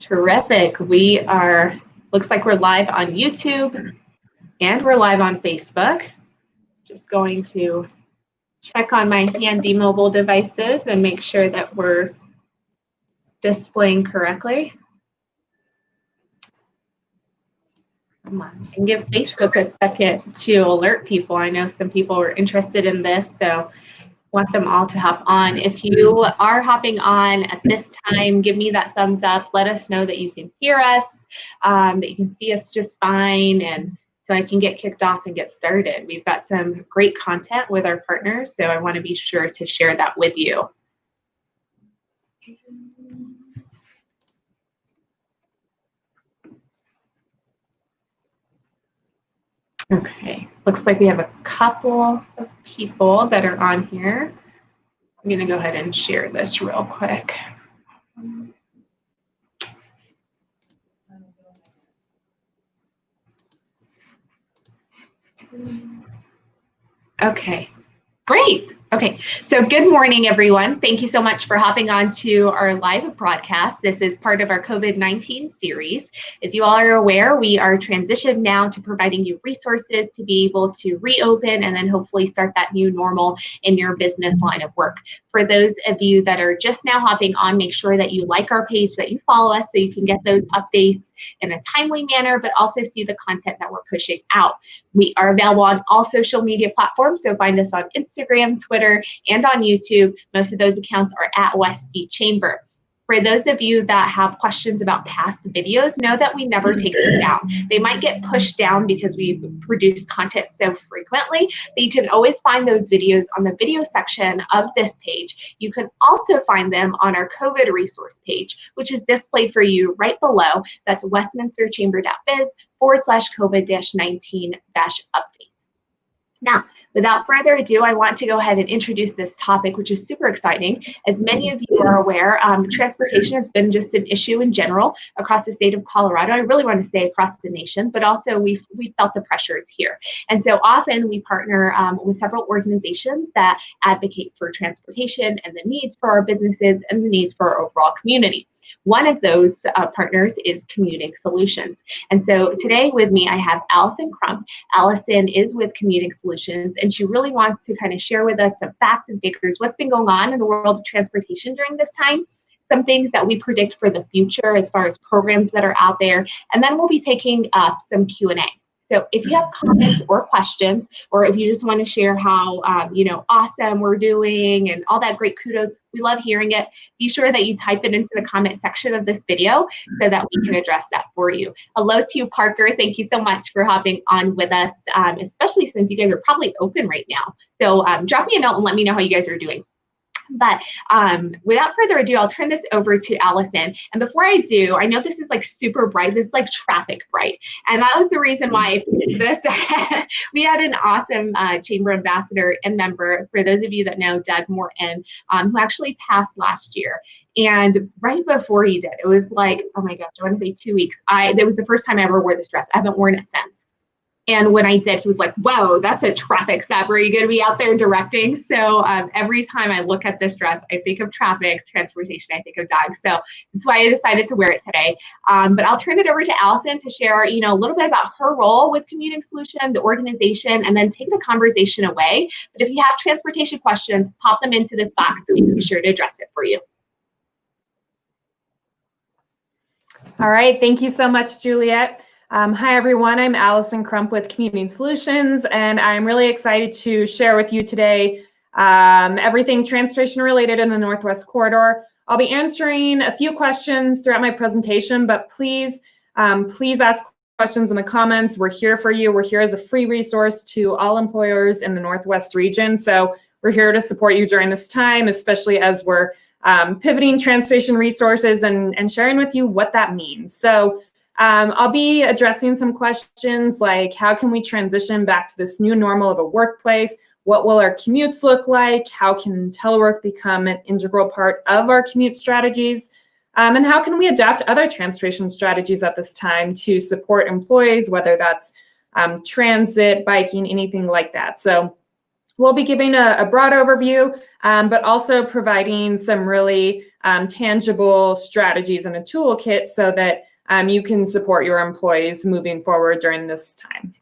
Terrific. Looks like we're live on YouTube and we're live on Facebook. Just going to check on my handy mobile devices and make sure that we're displaying correctly. Come on, and give Facebook a second to alert people. I know some people are interested in this, so want them all to hop on. If you are hopping on at this time, give me that thumbs up. Let us know that you can hear us, that you can see us just fine, and so I can get kicked off and get started. We've got some great content with our partners, so I want to be sure to share that with you. Okay, looks like we have a couple of people that are on here. I'm going to go ahead and share this real quick. Okay, great. Okay, so good morning, everyone. Thank you so much for hopping on to our live broadcast. This is part of our COVID-19 series. As you all are aware, we are transitioned now to providing you resources to be able to reopen and then hopefully start that new normal in your business line of work. For those of you that are just now hopping on, make sure that you like our page, that you follow us so you can get those updates in a timely manner, but also see the content that we're pushing out. We are available on all social media platforms, so find us on Instagram, Twitter, and on YouTube. Most of those accounts are at Westy Chamber. For those of you that have questions about past videos, know that we never take them down. They might get pushed down because we produce content so frequently, but you can always find those videos on the video section of this page. You can also find them on our COVID resource page, which is displayed for you right below. That's westminsterchamber.biz/COVID-19-updates. Now, without further ado, I want to go ahead and introduce this topic, which is super exciting. As many of you are aware, transportation has been just an issue in general across the state of Colorado. I really want to say across the nation, but also we felt the pressures here. And so often we partner with several organizations that advocate for transportation and the needs for our businesses and the needs for our overall community. One of those partners is Commuting Solutions. And so today with me, I have Allison Crump. Allison is with Commuting Solutions, and she really wants to kind of share with us some facts and figures, what's been going on in the world of transportation during this time, some things that we predict for the future as far as programs that are out there, and then we'll be taking some Q&A. So if you have comments or questions, or if you just want to share how awesome we're doing and all that great kudos, we love hearing it. Be sure that you type it into the comment section of this video so that we can address that for you. Hello to you, Parker. Thank you so much for hopping on with us, especially since you guys are probably open right now. So drop me a note and let me know how you guys are doing. But without further ado, I'll turn this over to Allison. And before I do, I know this is like super bright. This is like traffic bright. And that was the reason why I picked this. We had an awesome chamber ambassador and member, for those of you that know Doug Morton, who actually passed last year. And right before he did, it was like, oh my gosh, I want to say 2 weeks. That was the first time I ever wore this dress. I haven't worn it since. And when I did, he was like, whoa, that's a traffic stop. Are you going to be out there directing? So every time I look at this dress, I think of traffic, transportation, I think of Doug. So that's why I decided to wear it today. But I'll turn it over to Allison to share, a little bit about her role with Commuting Solution, the organization, and then take the conversation away. But if you have transportation questions, pop them into this box so we can be sure to address it for you. All right. Thank you so much, Juliet. Hi, everyone. I'm Allison Crump with Commuting Solutions, and I'm really excited to share with you today everything transportation related in the Northwest Corridor. I'll be answering a few questions throughout my presentation, but please ask questions in the comments. We're here for you. We're here as a free resource to all employers in the Northwest region. So we're here to support you during this time, especially as we're pivoting transportation resources and sharing with you what that means. So I'll be addressing some questions like, how can we transition back to this new normal of a workplace? What will our commutes look like? How can telework become an integral part of our commute strategies? And how can we adapt other transportation strategies at this time to support employees, whether that's transit, biking, anything like that. So we'll be giving a broad overview, but also providing some really tangible strategies and a toolkit so that you can support your employees moving forward during this time.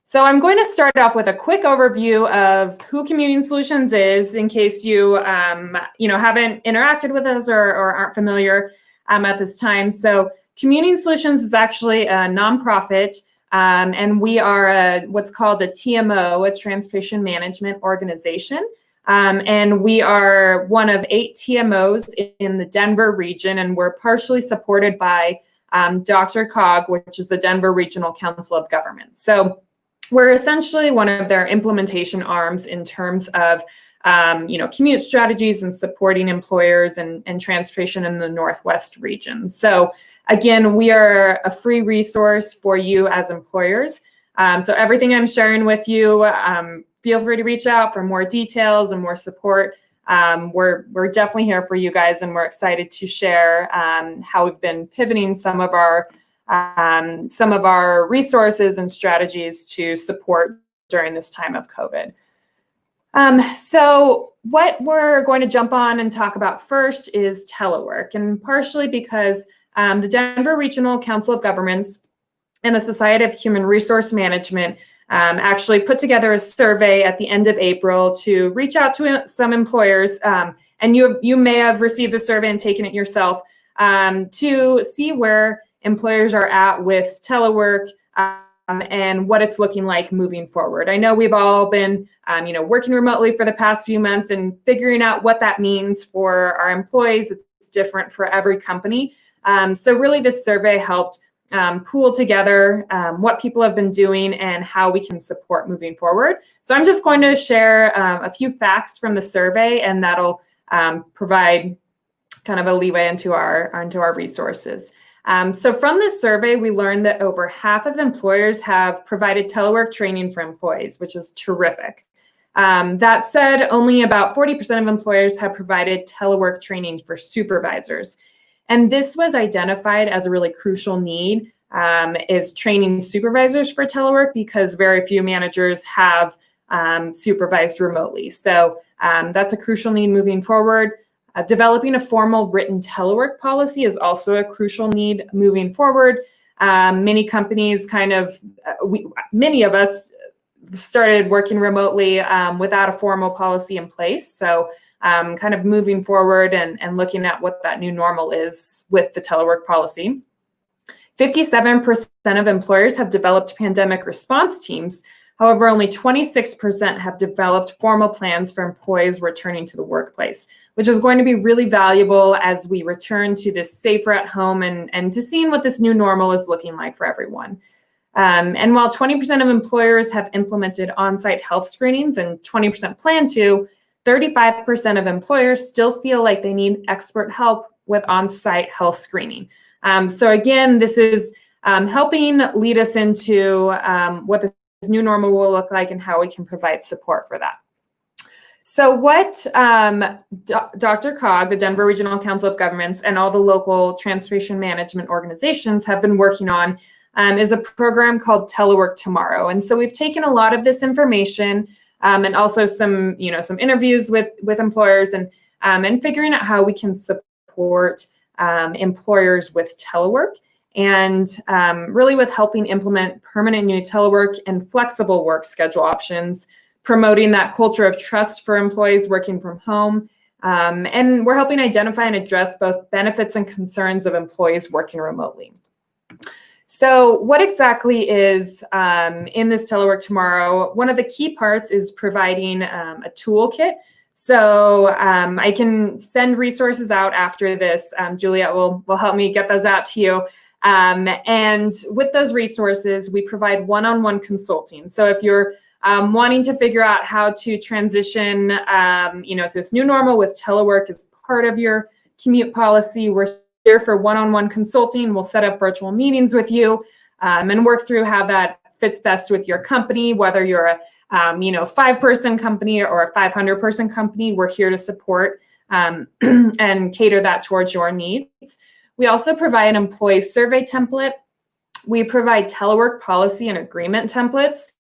So I'm going to start off with a quick overview of who Commuting Solutions is, in case you, haven't interacted with us or aren't familiar at this time. So Commuting Solutions is actually a nonprofit, and we are what's called a TMO, a Transportation Management Organization. And we are one of 8 TMOs in the Denver region, and we're partially supported by DRCOG, which is the Denver Regional Council of Government. So we're essentially one of their implementation arms in terms of, commute strategies and supporting employers and transportation in the Northwest region. So again, we are a free resource for you as employers. So everything I'm sharing with you, feel free to reach out for more details and more support. We're definitely here for you guys, and we're excited to share how we've been pivoting some of our resources and strategies to support during this time of COVID. So what we're going to jump on and talk about first is telework, and partially because the Denver Regional Council of Governments and the Society of Human Resource Management actually put together a survey at the end of April to reach out to some employers, and you may have received the survey and taken it yourself, to see where employers are at with telework and what it's looking like moving forward. I know we've all been, working remotely for the past few months and figuring out what that means for our employees. It's different for every company. So really this survey helped pool together what people have been doing and how we can support moving forward. So I'm just going to share a few facts from the survey, and that'll provide kind of a leeway into our resources. So from this survey, we learned that over half of employers have provided telework training for employees, which is terrific. That said, only about 40% of employers have provided telework training for supervisors. And this was identified as a really crucial need, is training supervisors for telework, because very few managers have supervised remotely. So that's a crucial need moving forward. Developing a formal written telework policy is also a crucial need moving forward. Many companies many of us started working remotely without a formal policy in place. So kind of moving forward and looking at what that new normal is with the telework policy. 57% of employers have developed pandemic response teams. However, only 26% have developed formal plans for employees returning to the workplace, which is going to be really valuable as we return to this safer at home and to seeing what this new normal is looking like for everyone. And while 20% of employers have implemented on-site health screenings and 20% plan to, 35% of employers still feel like they need expert help with on-site health screening. So again, this is helping lead us into what the new normal will look like and how we can provide support for that. So what DRCOG, the Denver Regional Council of Governments, and all the local transportation management organizations have been working on is a program called Telework Tomorrow. And so we've taken a lot of this information and also some interviews with employers and figuring out how we can support employers with telework, and really with helping implement permanent new telework and flexible work schedule options, promoting that culture of trust for employees working from home. And we're helping identify and address both benefits and concerns of employees working remotely. So what exactly is in this Telework Tomorrow? One of the key parts is providing a toolkit. So I can send resources out after this. Juliet will help me get those out to you. And with those resources, we provide one-on-one consulting. So if you're wanting to figure out how to transition, to this new normal with telework as part of your commute policy, we're here for one-on-one consulting. We'll set up virtual meetings with you and work through how that fits best with your company, whether you're a 5-person company or a 500-person company. We're here to support and cater that towards your needs. We also provide an employee survey template. We provide telework policy and agreement templates.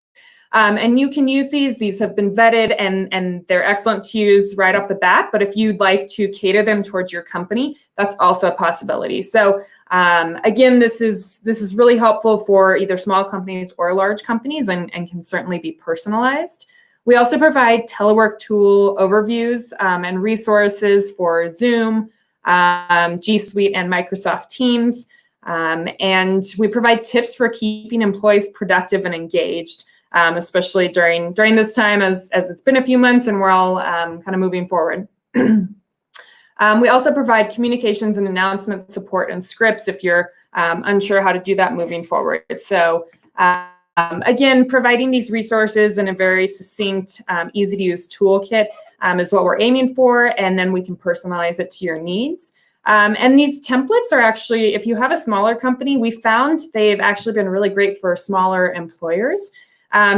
And you can use these. These have been vetted and they're excellent to use right off the bat. But if you'd like to cater them towards your company, that's also a possibility. So again, this is really helpful for either small companies or large companies and can certainly be personalized. We also provide telework tool overviews and resources for Zoom, G Suite, and Microsoft Teams. And we provide tips for keeping employees productive and engaged, especially during this time as it's been a few months and we're all kind of moving forward. We also provide communications and announcement support and scripts if you're unsure how to do that moving forward. So again, providing these resources in a very succinct, easy to use toolkit is what we're aiming for, and then we can personalize it to your needs. And these templates are actually, if you have a smaller company, we found they've actually been really great for smaller employers.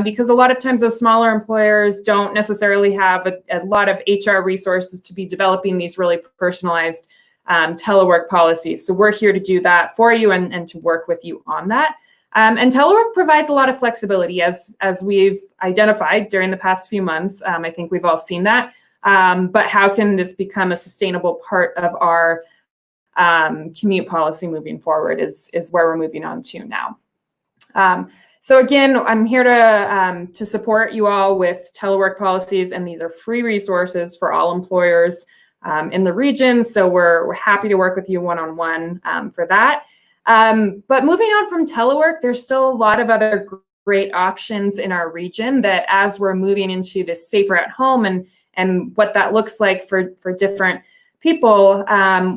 Because a lot of times those smaller employers don't necessarily have a lot of HR resources to be developing these really personalized telework policies. So we're here to do that for you and to work with you on that. And telework provides a lot of flexibility as we've identified during the past few months. I think we've all seen that. But how can this become a sustainable part of our commute policy moving forward is where we're moving on to now. So again, I'm here to support you all with telework policies, and these are free resources for all employers in the region. So we're happy to work with you one-on-one for that. But moving on from telework, there's still a lot of other great options in our region that as we're moving into this safer at home and what that looks like for different people,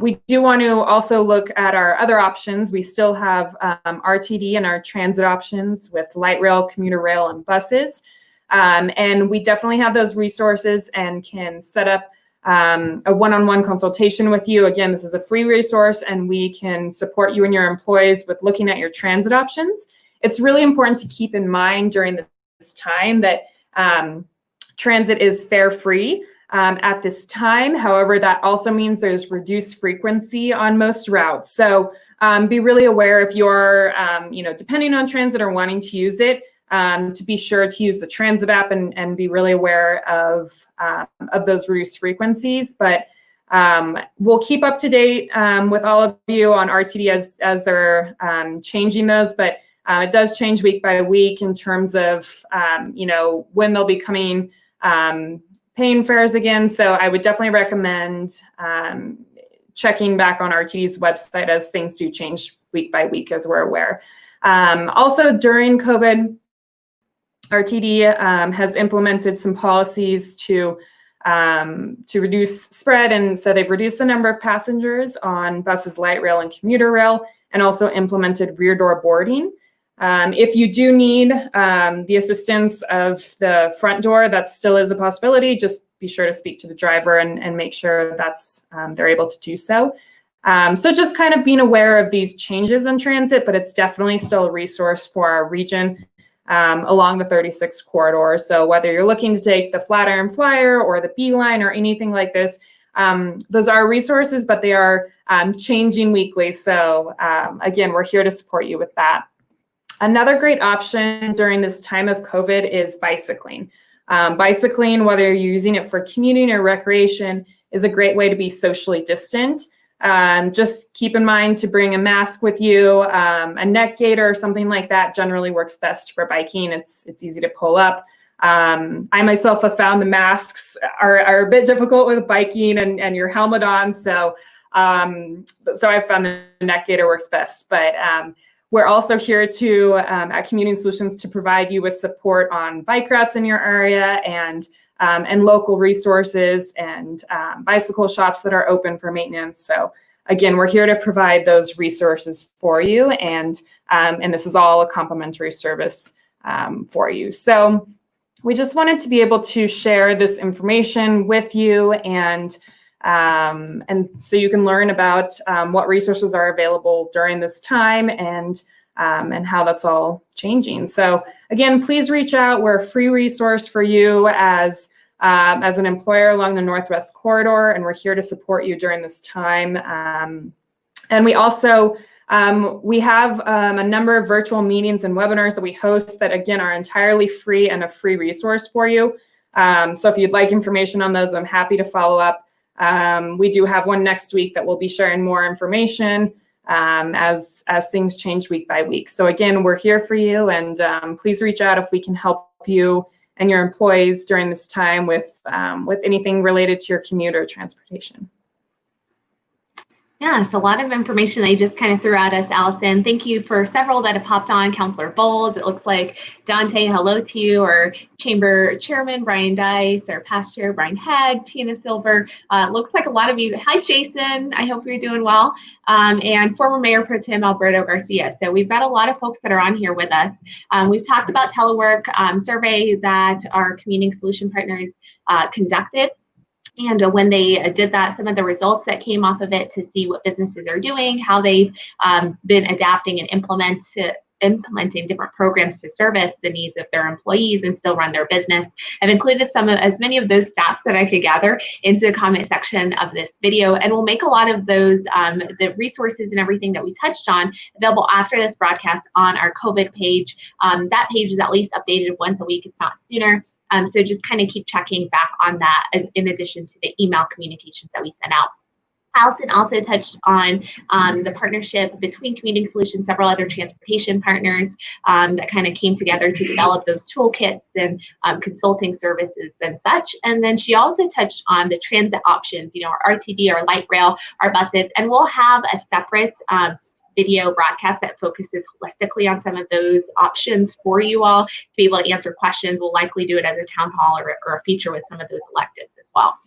we do want to also look at our other options. We still have RTD and our transit options with light rail, commuter rail, and buses. And we definitely have those resources and can set up a one-on-one consultation with you. Again, this is a free resource and we can support you and your employees with looking at your transit options. It's really important to keep in mind during this time that transit is fare free. At this time. However, that also means there's reduced frequency on most routes. So be really aware if you're, depending on transit or wanting to use it, to be sure to use the transit app and be really aware of those reduced frequencies. But we'll keep up to date with all of you on RTD as they're changing those. But it does change week by week in terms of, when they'll be coming paying fares again. So I would definitely recommend checking back on RTD's website as things do change week by week, as we're aware. Also during COVID, RTD has implemented some policies to reduce spread. And so they've reduced the number of passengers on buses, light rail, and commuter rail, and also implemented rear door boarding. If you do need the assistance of the front door, that still is a possibility. Just be sure to speak to the driver and make sure that's they're able to do so. So just kind of being aware of these changes in transit, but it's definitely still a resource for our region along the 36 corridor. So whether you're looking to take the Flatiron Flyer or the B line or anything like this, those are resources, but they are changing weekly. So again, we're here to support you with that. Another great option during this time of COVID is bicycling. Bicycling, whether you're using it for commuting or recreation, is a great way to be socially distant. Just keep in mind to bring a mask with you. A neck gaiter or something like that generally works best for biking. It's easy to pull up. I myself have found the masks are a bit difficult with biking and your helmet on. So I've found the neck gaiter works best. But we're also here to, at Commuting Solutions, to provide you with support on bike routes in your area and local resources and bicycle shops that are open for maintenance. So again, we're here to provide those resources for you, and this is all a complimentary service for you. So we just wanted to be able to share this information with you, and so you can learn about what resources are available during this time and how that's all changing. So again, please reach out. We're a free resource for you as an employer along the Northwest Corridor, and we're here to support you during this time. And we also We have a number of virtual meetings and webinars that we host that, again, are entirely free and a free resource for you. So if you'd like information on those, I'm happy to follow up. We do have one next week that we'll be sharing more information as things change week by week. So again, we're here for you, and please reach out if we can help you and your employees during this time with anything related to your commute or transportation. Yeah, so a lot of information that you just kind of threw at us, Allison. Thank you for several that have popped on. Counselor Bowles, it looks like Dante, hello to you, or Chamber Chairman Brian Dice, or Past Chair Brian Hegg, Tina Silver. Looks like a lot of you. Hi, Jason. I hope you're doing well. And former Mayor Pro Tem Alberto Garcia. So we've got a lot of folks that are on here with us. We've talked about Telework survey that our community solution partners conducted. And when they did that, some of the results that came off of it to see what businesses are doing, how they've been adapting and implementing different programs to service the needs of their employees and still run their business. I've included as many of those stats that I could gather into the comment section of this video, and we'll make a lot of those, the resources and everything that we touched on, available after this broadcast on our COVID page. That page is at least updated once a week, if not sooner. So just kind of keep checking back on that in addition to the email communications that we sent out. Allison also touched on the partnership between Community Solutions, several other transportation partners that kind of came together to develop those toolkits and consulting services and such. And then she also touched on the transit options, our RTD, our light rail, our buses, and we'll have a separate video broadcast that focuses holistically on some of those options for you all to be able to answer questions. We'll likely do it as a town hall or a feature with some of those electives as well.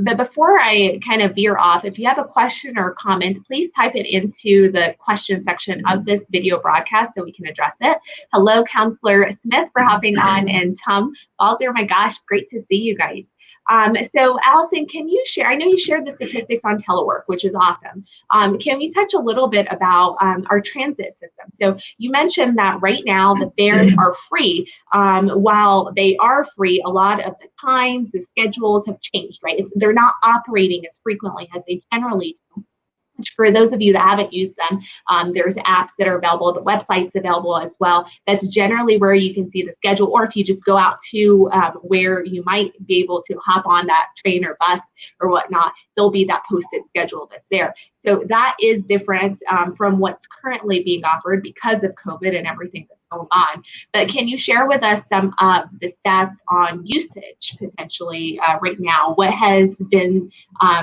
But before I kind of veer off, if you have a question or a comment, please type it into the question section of this video broadcast so we can address it. Hello, Counselor Smith, for hopping on, and Tom Balzer. My gosh, great to see you guys. So Allison, can you share, I know you shared the statistics on Telework, which is awesome. Can we touch a little bit about our transit system? So you mentioned that right now the fares are free. While they are free, a lot of the times, the schedules have changed, right? They're not operating as frequently as they generally do. For those of you that haven't used them, there's apps that are available, the website's available as well. That's generally where you can see the schedule, or if you just go out to where you might be able to hop on that train or bus or whatnot, there'll be that posted schedule that's there. So that is different from what's currently being offered because of COVID and everything that's going on. But can you share with us some of the stats on usage potentially right now? What has been,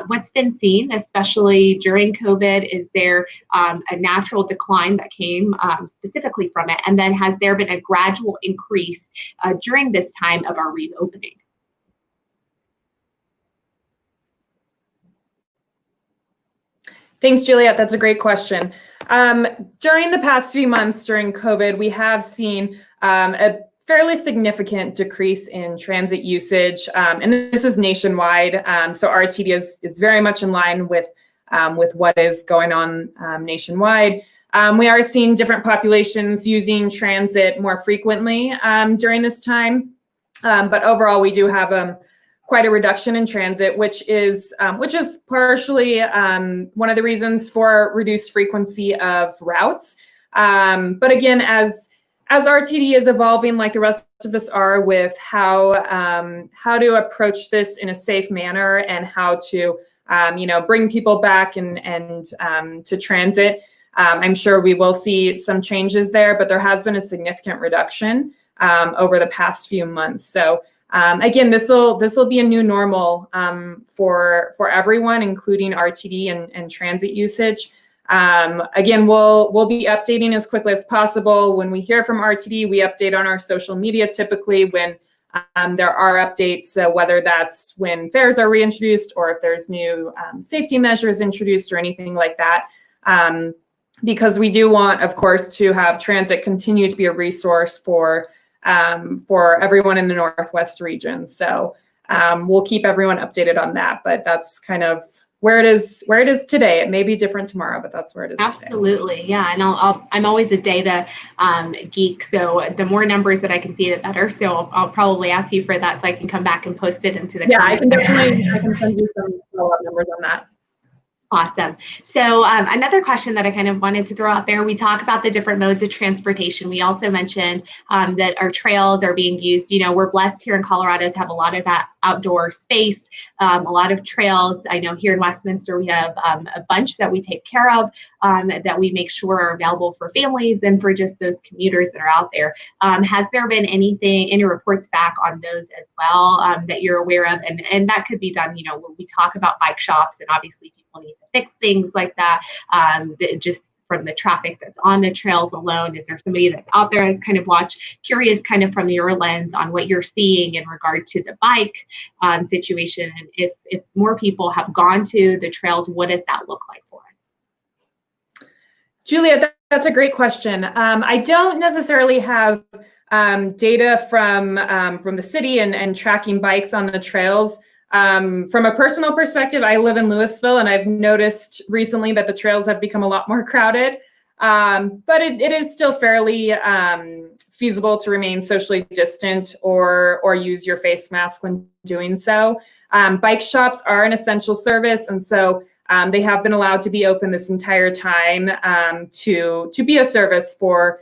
what's been seen, especially during COVID? Is there a natural decline that came specifically from it? And then has there been a gradual increase during this time of our reopening? Thanks, Juliet. That's a great question. During the past few months during COVID, we have seen a fairly significant decrease in transit usage, and this is nationwide. So RTD is very much in line with what is going on nationwide. We are seeing different populations using transit more frequently during this time, but overall we do have quite a reduction in transit, which is partially one of the reasons for reduced frequency of routes. But again, as RTD is evolving, like the rest of us are, with how to approach this in a safe manner and how to bring people back and to transit, I'm sure we will see some changes there, but there has been a significant reduction over the past few months. So. Again, this will be a new normal for everyone, including RTD and transit usage. Again, we'll be updating as quickly as possible. When we hear from RTD, we update on our social media typically when there are updates, so whether that's when fares are reintroduced or if there's new safety measures introduced or anything like that. Because we do want, of course, to have transit continue to be a resource for everyone in the Northwest region. So we'll keep everyone updated on that, but that's kind of where it is today. It may be different tomorrow, but that's where it is today. Absolutely, yeah. And I'm always a data geek, so the more numbers that I can see, the better. So I'll probably ask you for that so I can come back and post it into the I can send you some follow-up numbers on that. Awesome. So another question that I kind of wanted to throw out there, we talk about the different modes of transportation. We also mentioned that our trails are being used. You know, we're blessed here in Colorado to have a lot of that outdoor space, a lot of trails. I know here in Westminster, we have a bunch that we take care of, that we make sure are available for families and for just those commuters that are out there. Has there been any reports back on those as well that you're aware of? And that could be done, you know, when we talk about bike shops, and obviously people need to fix things like that, just from the traffic that's on the trails alone. Is there somebody that's out there that's kind of curious kind of from your lens on what you're seeing in regard to the bike situation? And if more people have gone to the trails, what does that look like for us? Julia, that's a great question. I don't necessarily have data from the city and tracking bikes on the trails. From a personal perspective, I live in Louisville, and I've noticed recently that the trails have become a lot more crowded, but it is still fairly feasible to remain socially distant or use your face mask when doing so. Bike shops are an essential service, and so they have been allowed to be open this entire time to be a service for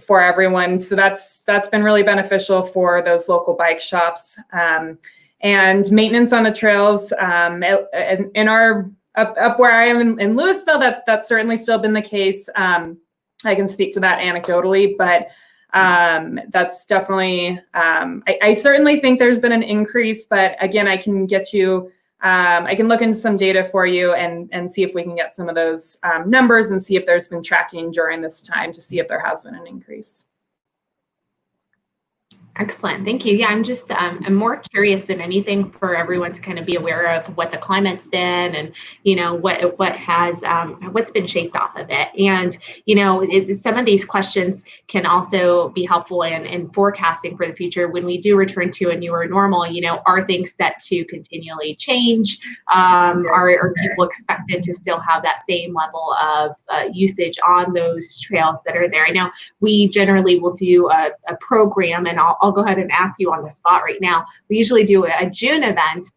everyone. So that's been really beneficial for those local bike shops. And maintenance on the trails in our up where I am in Louisville, that's certainly still been the case. I can speak to that anecdotally, but that's definitely, I certainly think there's been an increase, but again, I can get you, I can look into some data for you and see if we can get some of those numbers and see if there's been tracking during this time to see if there has been an increase. Excellent. Thank you. Yeah, I'm more curious than anything for everyone to kind of be aware of what the climate's been and, you know, what's been shaped off of it. And, you know, some of these questions can also be helpful in forecasting for the future. When we do return to a newer normal, you know, are things set to continually change? Are people expected to still have that same level of usage on those trails that are there? I know we generally will do a program, and I'll go ahead and ask you on the spot right now. We usually do a June event,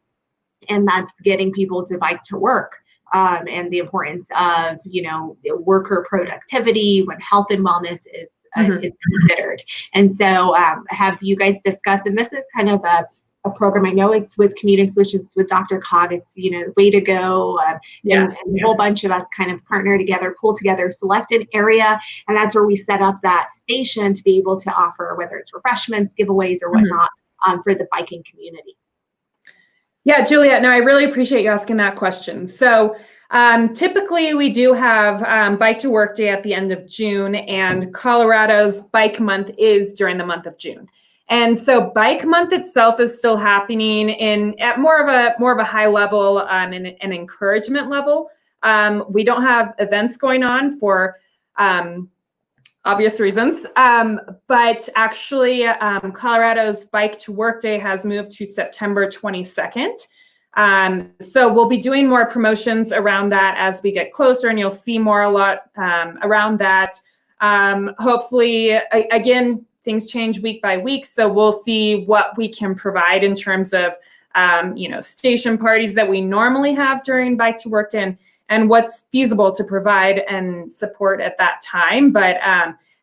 and that's getting people to bike to work, and the importance of, you know, worker productivity when health and wellness is considered. And so have you guys discussed, and this is kind of a program, I know it's with Commuting Solutions with Dr. Cog, it's, you know, Way to Go, and a whole bunch of us kind of partner together, pull together, select an area, and that's where we set up that station to be able to offer, whether it's refreshments, giveaways, or whatnot, for the biking community. Yeah, Juliet, no, I really appreciate you asking that question. So typically we do have Bike to Work Day at the end of June, and Colorado's Bike Month is during the month of June. And so Bike Month itself is still happening at more of a high level, an encouragement level. We don't have events going on for obvious reasons, but actually Colorado's Bike to Work Day has moved to September 22nd. So we'll be doing more promotions around that as we get closer, and you'll see a lot around that. Hopefully, again, things change week by week, so we'll see what we can provide in terms of, you know, station parties that we normally have during Bike to Work Day and what's feasible to provide and support at that time. But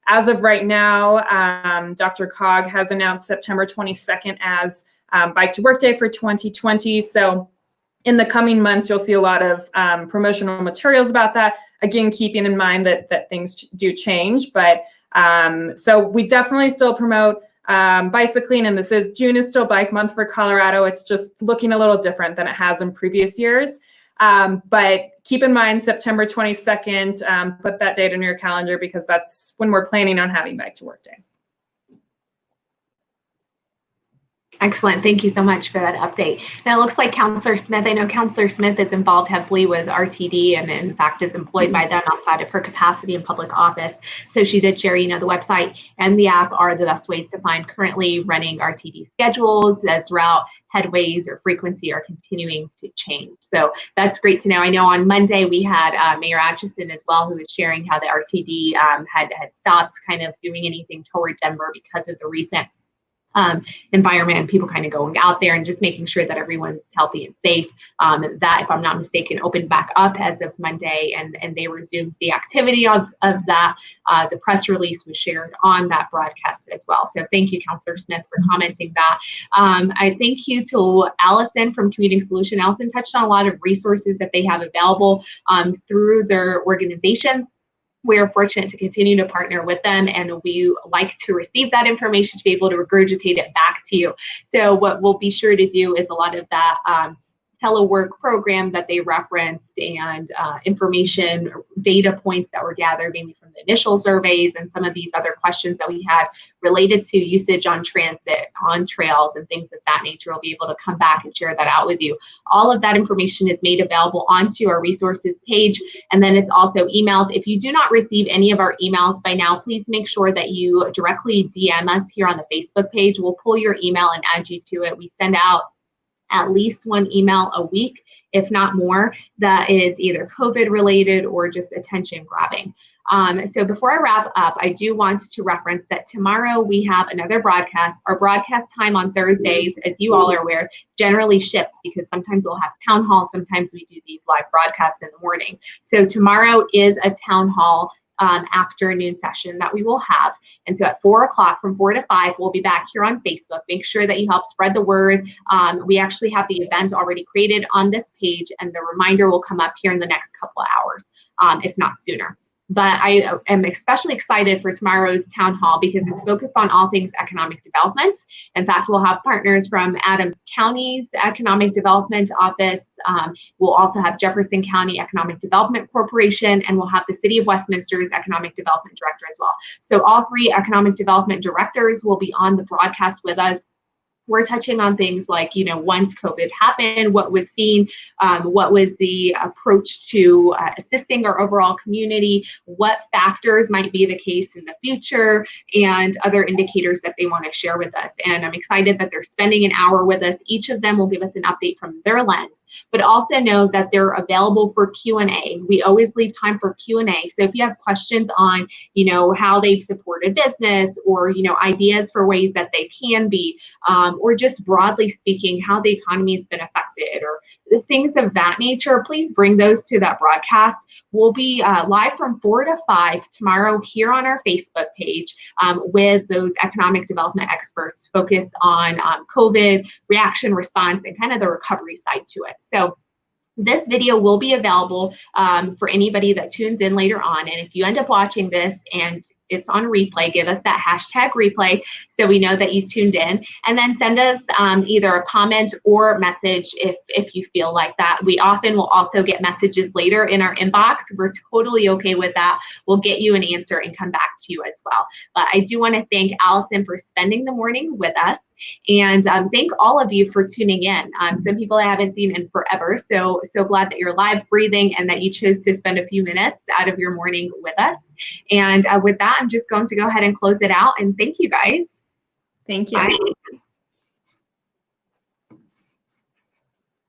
as of right now, Dr. Cog has announced September 22nd as Bike to Work Day for 2020. So in the coming months, you'll see a lot of promotional materials about that. Again, keeping in mind that things do change, but so we definitely still promote bicycling, and June is still Bike Month for Colorado. It's just looking a little different than it has in previous years. But keep in mind September 22nd, put that date in your calendar because that's when we're planning on having Bike to Work Day. Excellent. Thank you so much for that update. Now it looks like Counselor Smith, I know Counselor Smith is involved heavily with RTD and in fact is employed by them outside of her capacity in public office. So she did share, you know, the website and the app are the best ways to find currently running RTD schedules as route headways or frequency are continuing to change. So that's great to know. I know on Monday we had Mayor Atchison as well, who was sharing how the RTD had stopped kind of doing anything toward Denver because of the recent environment and people kind of going out there and just making sure that everyone's healthy and safe. That, if I'm not mistaken, opened back up as of Monday, and they resumed the activity of that. The press release was shared on that broadcast as well. So thank you, Councillor Smith, for commenting that. I thank you to Allison from Commuting Solution. Allison touched on a lot of resources that they have available through their organization. We are fortunate to continue to partner with them, and we like to receive that information to be able to regurgitate it back to you. So what we'll be sure to do is a lot of that telework program that they referenced and information, data points that were gathered maybe from the initial surveys and some of these other questions that we had related to usage on transit, on trails, and things of that nature. We'll be able to come back and share that out with you. All of that information is made available onto our resources page, and then it's also emailed. If you do not receive any of our emails by now, please make sure that you directly DM us here on the Facebook page. We'll pull your email and add you to it. We send out at least one email a week, if not more, that is either COVID related or just attention grabbing. So before I wrap up, I do want to reference that tomorrow we have another broadcast. Our broadcast time on Thursdays, as you all are aware, generally shifts because sometimes we'll have town hall, sometimes we do these live broadcasts in the morning. So tomorrow is a town hall afternoon session that we will have. And so at 4 o'clock, from 4 to 5, we'll be back here on Facebook. Make sure that you help spread the word. We actually have the event already created on this page, and the reminder will come up here in the next couple of hours, if not sooner. But I am especially excited for tomorrow's town hall because it's focused on all things economic development. In fact, we'll have partners from Adams County's Economic Development Office. We'll also have Jefferson County Economic Development Corporation, and we'll have the City of Westminster's Economic Development Director as well. So all three economic development directors will be on the broadcast with us. We're touching on things like, you know, once COVID happened, what was seen, what was the approach to assisting our overall community, what factors might be the case in the future, and other indicators that they want to share with us. And I'm excited that they're spending an hour with us. Each of them will give us an update from their lens, but also know that they're available for Q&A. We always leave time for Q&A. So if you have questions on, you know, how they've supported business, or, you know, ideas for ways that they can be, or just broadly speaking, how the economy has been affected, or the things of that nature, please bring those to that broadcast. We'll be live from 4 to 5 tomorrow here on our Facebook page with those economic development experts focused on COVID, reaction, response, and kind of the recovery side to it. So this video will be available for anybody that tunes in later on. And if you end up watching this and it's on replay, give us that hashtag replay so we know that you tuned in, and then send us either a comment or message if you feel like that. We often will also get messages later in our inbox. We're totally okay with that. We'll get you an answer and come back to you as well. But I do want to thank Allison for spending the morning with us. And thank all of you for tuning in. Some people I haven't seen in forever, so glad that you're live, breathing, and that you chose to spend a few minutes out of your morning with us. And with that, I'm just going to go ahead and close it out. And thank you, guys. Thank you. Bye.